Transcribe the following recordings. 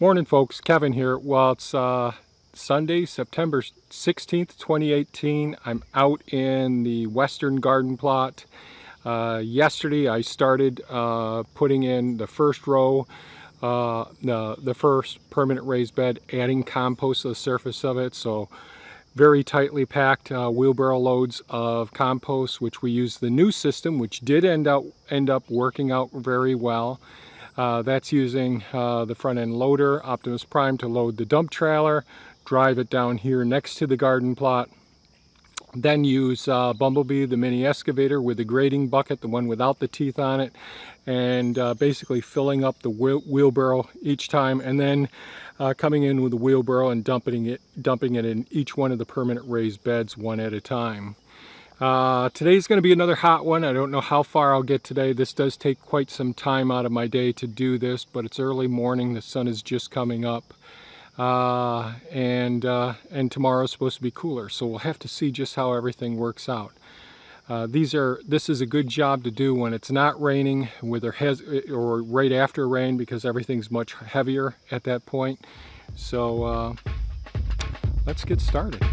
Morning folks, Kevin here. Well, it's Sunday, September 16th, 2018. I'm out in the western garden plot. Yesterday I started putting in the first row, the first permanent raised bed, adding compost to the surface of it. So very tightly packed wheelbarrow loads of compost, which we use the new system, which did end up working out very well. That's using the front end loader, Optimus Prime, to load the dump trailer, drive it down here next to the garden plot, then use Bumblebee, the mini excavator, with the grading bucket, the one without the teeth on it, and basically filling up the wheelbarrow each time, and then coming in with the wheelbarrow and dumping it in each one of the permanent raised beds one at a time. Today's going to be another hot one. I don't know how far I'll get today. This does take quite some time out of my day to do this, but it's early morning. The sun is just coming up, and tomorrow's supposed to be cooler, so we'll have to see just how everything works out. This is a good job to do when it's not raining, or right after rain, because everything's much heavier at that point. So let's get started.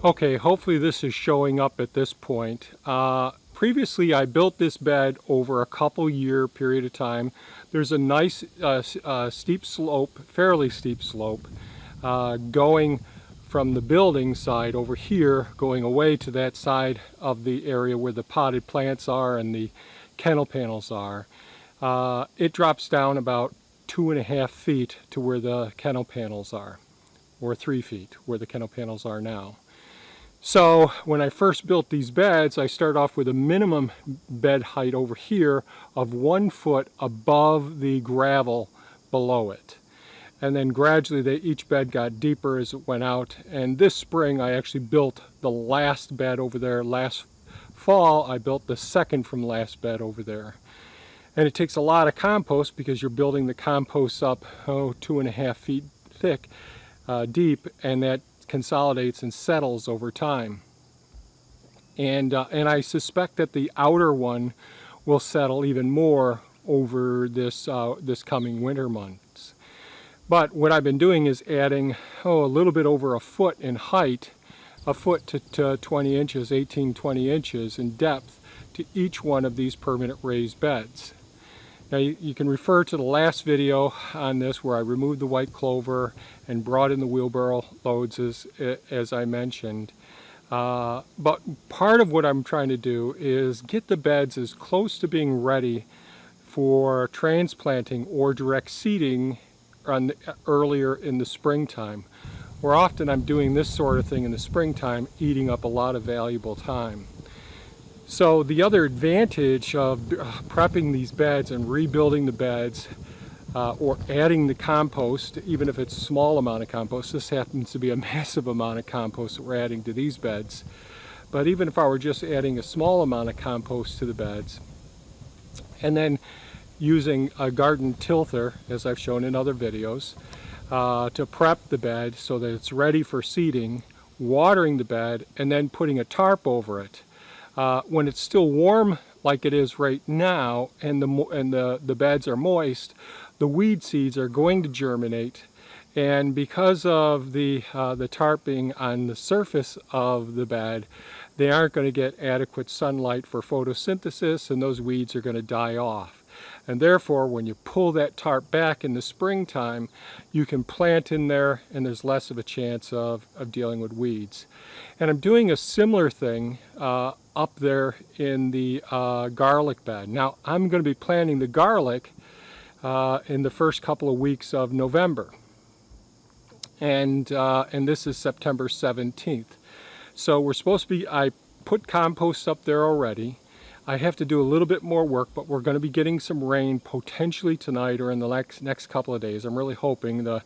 Okay, hopefully this is showing up at this point. Previously I built this bed over a couple year period of time. There's a nice steep slope, fairly steep slope, going from the building side over here, going away to that side of the area where the potted plants are and the kennel panels are. It drops down about 2.5 feet to where the kennel panels are, or 3 feet where the kennel panels are now. So when I first built these beds, I started off with a minimum bed height over here of 1 foot above the gravel below it. And then gradually each bed got deeper as it went out. And this spring I actually built the last bed over there. Last fall I built the second from last bed over there. And it takes a lot of compost because you're building the compost up 2.5 feet thick, deep, and that consolidates and settles over time. And I suspect that the outer one will settle even more over this coming winter months. But what I've been doing is adding a little bit over 1 foot in height, 1 foot to 20 inches, 18-20 inches in depth to each one of these permanent raised beds. Now you can refer to the last video on this where I removed the white clover and brought in the wheelbarrow loads as I mentioned. But part of what I'm trying to do is get the beds as close to being ready for transplanting or direct seeding earlier in the springtime, where often I'm doing this sort of thing in the springtime, eating up a lot of valuable time. So the other advantage of prepping these beds and rebuilding the beds or adding the compost, even if it's a small amount of compost, this happens to be a massive amount of compost that we're adding to these beds, but even if I were just adding a small amount of compost to the beds, And then using a garden tilther, as I've shown in other videos, to prep the bed so that it's ready for seeding, watering the bed, and then putting a tarp over it. When it's still warm like it is right now, and the beds are moist, the weed seeds are going to germinate, and because of the tarp being on the surface of the bed, they aren't going to get adequate sunlight for photosynthesis, and those weeds are going to die off. And therefore, when you pull that tarp back in the springtime, you can plant in there, and there's less of a chance of dealing with weeds. And I'm doing a similar thing up there in the garlic bed. Now, I'm going to be planting the garlic in the first couple of weeks of November. And this is September 17th. So we're supposed to be, I put compost up there already. I have to do a little bit more work, but we're going to be getting some rain potentially tonight or in the next couple of days. I'm really hoping the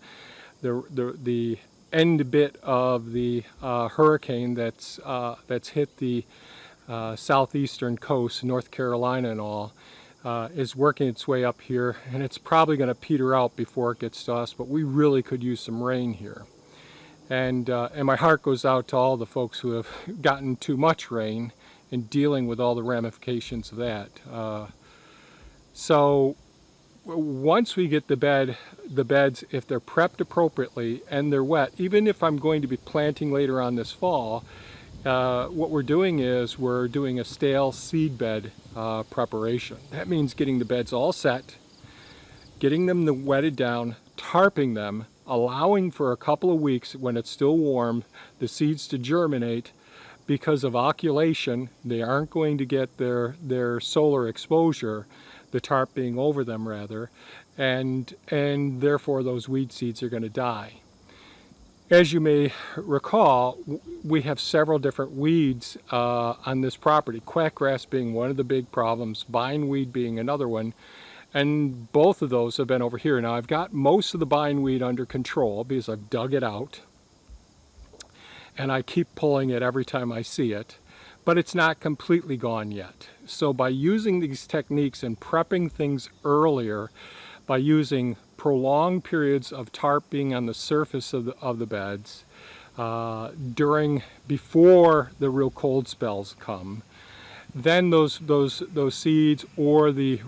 end bit of the hurricane that's hit the southeastern coast, North Carolina and all, is working its way up here, and it's probably going to peter out before it gets to us, but we really could use some rain here. And my heart goes out to all the folks who have gotten too much rain and dealing with all the ramifications of that. So once we get the beds, if they're prepped appropriately and they're wet, even if I'm going to be planting later on this fall, what we're doing is we're doing a stale seed bed preparation. That means getting the beds all set, getting them wetted down, tarping them, allowing for a couple of weeks when it's still warm the seeds to germinate. Because of oculation, they aren't going to get their solar exposure, the tarp being over them rather, and therefore those weed seeds are going to die. As you may recall, we have several different weeds on this property, quackgrass being one of the big problems, bindweed being another one, and both of those have been over here. Now I've got most of the bindweed under control because I've dug it out, and I keep pulling it every time I see it, but it's not completely gone yet. So by using these techniques and prepping things earlier, by using prolonged periods of tarp being on the surface of the beds before the real cold spells come, then those seeds or the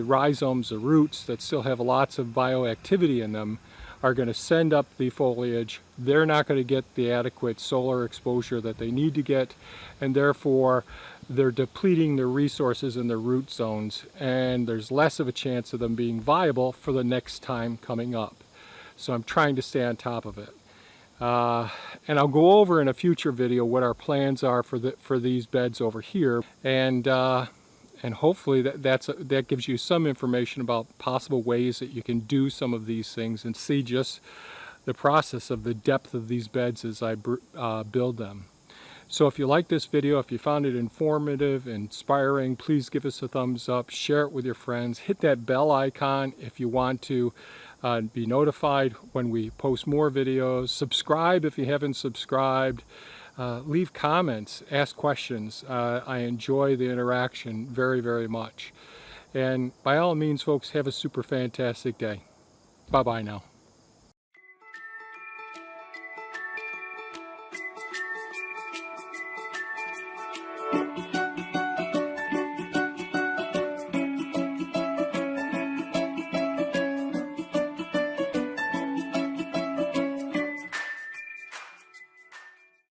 rhizomes, the roots that still have lots of bioactivity in them, are going to send up the foliage. They're not going to get the adequate solar exposure that they need to get, and therefore they're depleting their resources in their root zones, and there's less of a chance of them being viable for the next time coming up. So I'm trying to stay on top of it. And I'll go over in a future video what our plans are for these beds over here, and hopefully that gives you some information about possible ways that you can do some of these things and see just the process of the depth of these beds as I build them. So if you like this video, if you found it informative, inspiring, please give us a thumbs up, share it with your friends, hit that bell icon if you want to be notified when we post more videos, subscribe if you haven't subscribed. Leave comments, ask questions. I enjoy the interaction very, very much. And by all means, folks, have a super fantastic day. Bye-bye now.